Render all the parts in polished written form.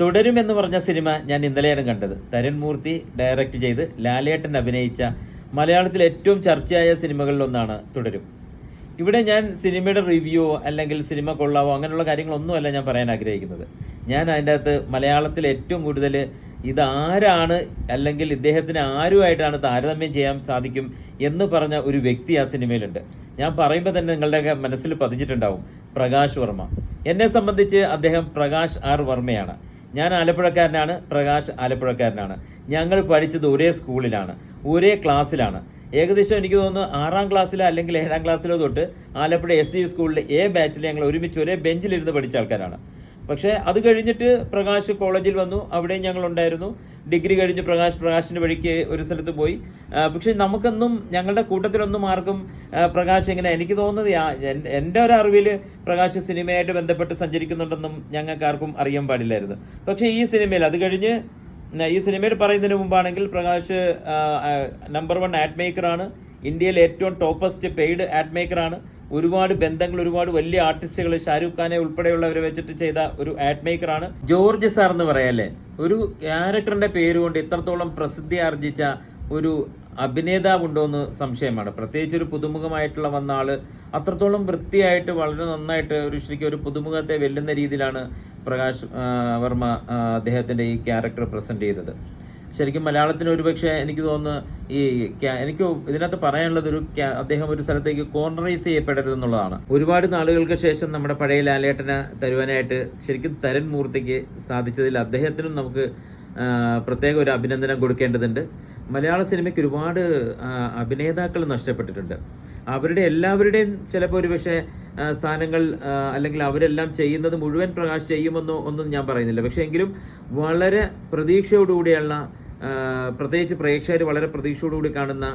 തുടരും എന്ന് പറഞ്ഞ സിനിമ ഞാൻ ഇന്നലെയാണ് കണ്ടത്. തരുൺ മൂർത്തി ഡയറക്റ്റ് ചെയ്ത് ലാലേട്ടൻ അഭിനയിച്ച മലയാളത്തിലെ ഏറ്റവും ചർച്ചയായ സിനിമകളിലൊന്നാണ് തുടരും. ഇവിടെ ഞാൻ സിനിമയുടെ റിവ്യൂ അല്ലെങ്കിൽ സിനിമ കൊള്ളാവോ അങ്ങനെയുള്ള കാര്യങ്ങളൊന്നുമല്ല ഞാൻ പറയാൻ ആഗ്രഹിക്കുന്നത്. ഞാൻ അതിൻ്റെ അകത്ത് മലയാളത്തിൽ ഏറ്റവും കൂടുതൽ ഇതാരാണ് അല്ലെങ്കിൽ ഇദ്ദേഹത്തിന് ആരുമായിട്ടാണ് താരതമ്യം ചെയ്യാൻ സാധിക്കും എന്ന് പറഞ്ഞ ഒരു വ്യക്തി ആ സിനിമയിലുണ്ട്. ഞാൻ പറയുമ്പോൾ തന്നെ നിങ്ങളുടെയൊക്കെ മനസ്സിൽ പതിച്ചിട്ടുണ്ടാവും, പ്രകാശ് വർമ്മ. എന്നെ സംബന്ധിച്ച് അദ്ദേഹം പ്രകാശ് ആർ വർമ്മയാണ്. ഞാൻ ആലപ്പുഴക്കാരനാണ്, പ്രകാശ് ആലപ്പുഴക്കാരനാണ്. ഞങ്ങൾ പഠിച്ചത് ഒരേ സ്കൂളിലാണ്, ഒരേ ക്ലാസ്സിലാണ്. ഏകദേശം എനിക്ക് തോന്നുന്നു 6ാം ക്ലാസ്സിലോ അല്ലെങ്കിൽ 7ാം ക്ലാസ്സിലോ തൊട്ട് ആലപ്പുഴ SDU സ്കൂളിൽ A ബാച്ചിൽ ഞങ്ങൾ ഒരുമിച്ച് ഒരേ ബെഞ്ചിലിരുന്ന് പഠിച്ച ആൾക്കാരാണ്. പക്ഷേ അത് കഴിഞ്ഞിട്ട് പ്രകാശ് കോളേജിൽ വന്നു, അവിടെയും ഞങ്ങളുണ്ടായിരുന്നു. ഡിഗ്രി കഴിഞ്ഞ് പ്രകാശിൻ്റെ വഴിക്ക് ഒരു സ്ഥലത്ത് പോയി. പക്ഷേ നമുക്കൊന്നും ഞങ്ങളുടെ കൂട്ടത്തിലൊന്നും ആർക്കും പ്രകാശ് എങ്ങനെ, എനിക്ക് തോന്നുന്നത് എൻ്റെ ഒരു അറിവിൽ പ്രകാശ് സിനിമയായിട്ട് ബന്ധപ്പെട്ട് സഞ്ചരിക്കുന്നുണ്ടെന്നും ഞങ്ങൾക്ക് ആർക്കും അറിയാൻ പാടില്ലായിരുന്നു. പക്ഷേ ഈ സിനിമയിൽ അത് കഴിഞ്ഞ് ഈ സിനിമയിൽ പറയുന്നതിന് മുമ്പാണെങ്കിൽ പ്രകാശ് നമ്പർ 1 ആഡ് മേക്കറാണ്. ഇന്ത്യയിലെ ഏറ്റവും ടോപ്പസ്റ്റ് പെയ്ഡ് ആഡ് മേക്കറാണ്. ഒരുപാട് ബന്ധങ്ങൾ, ഒരുപാട് വലിയ ആർട്ടിസ്റ്റുകൾ, ഷാരൂഖ് ഖാനെ ഉൾപ്പെടെയുള്ളവരെ വെച്ചിട്ട് ചെയ്ത ഒരു ആഡ് മേക്കറാണ്. ജോർജ് സാർ എന്ന് പറയാല്ലേ, ഒരു ക്യാരക്ടറിൻ്റെ പേരുകൊണ്ട് ഇത്രത്തോളം പ്രസിദ്ധി ആർജിച്ച ഒരു അഭിനേതാവുണ്ടോ എന്ന് സംശയമാണ്. പ്രത്യേകിച്ച് ഒരു പുതുമുഖമായിട്ടുള്ള വന്ന ആൾ അത്രത്തോളം വൃത്തിയായിട്ട് വളരെ നന്നായിട്ട് ശരിക്കും ഒരു പുതുമുഖത്തെ വെല്ലുന്ന രീതിയിലാണ് പ്രകാശ് വർമ്മ അദ്ദേഹത്തിൻ്റെ ഈ ക്യാരക്ടർ പ്രസൻറ്റ് ചെയ്തത്. ശരിക്കും മലയാളത്തിന് ഒരുപക്ഷെ എനിക്ക് തോന്നുന്നു എനിക്ക് ഇതിനകത്ത് പറയാനുള്ളത് അദ്ദേഹം ഒരു സ്ഥലത്തേക്ക് കോർണറൈസ് ചെയ്യപ്പെടരുതെന്നുള്ളതാണ്. ഒരുപാട് നാളുകൾക്ക് ശേഷം നമ്മുടെ പഴയ ലാലേട്ടനെ തരുവാനായിട്ട് ശരിക്കും തരുൺ മൂർത്തിക്ക് സാധിച്ചതിൽ അദ്ദേഹത്തിനും നമുക്ക് പ്രത്യേക ഒരു അഭിനന്ദനം കൊടുക്കേണ്ടതുണ്ട്. മലയാള സിനിമയ്ക്ക് ഒരുപാട് അഭിനേതാക്കൾ നഷ്ടപ്പെട്ടിട്ടുണ്ട്. അവരുടെ എല്ലാവരുടെയും ചിലപ്പോൾ ഒരുപക്ഷെ സ്ഥാനങ്ങൾ അല്ലെങ്കിൽ അവരെല്ലാം ചെയ്യുന്നത് മുഴുവൻ പ്രകാശ് ചെയ്യുമെന്നോ ഒന്നും ഞാൻ പറയുന്നില്ല. പക്ഷേ എങ്കിലും വളരെ പ്രതീക്ഷയോടുകൂടിയുള്ള, പ്രത്യേകിച്ച് പ്രേക്ഷകർ വളരെ പ്രതീക്ഷയോടുകൂടി കാണുന്ന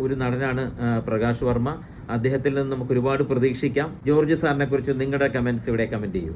ഒരു നടനാണ് പ്രകാശ് വർമ്മ. അദ്ദേഹത്തിൽ നിന്ന് നമുക്ക് ഒരുപാട് പ്രതീക്ഷിക്കാം. ജോർജ് സാറിനെ കുറിച്ച് നിങ്ങളുടെ കമൻറ്റ്സ് ഇവിടെ കമൻറ്റ് ചെയ്യൂ.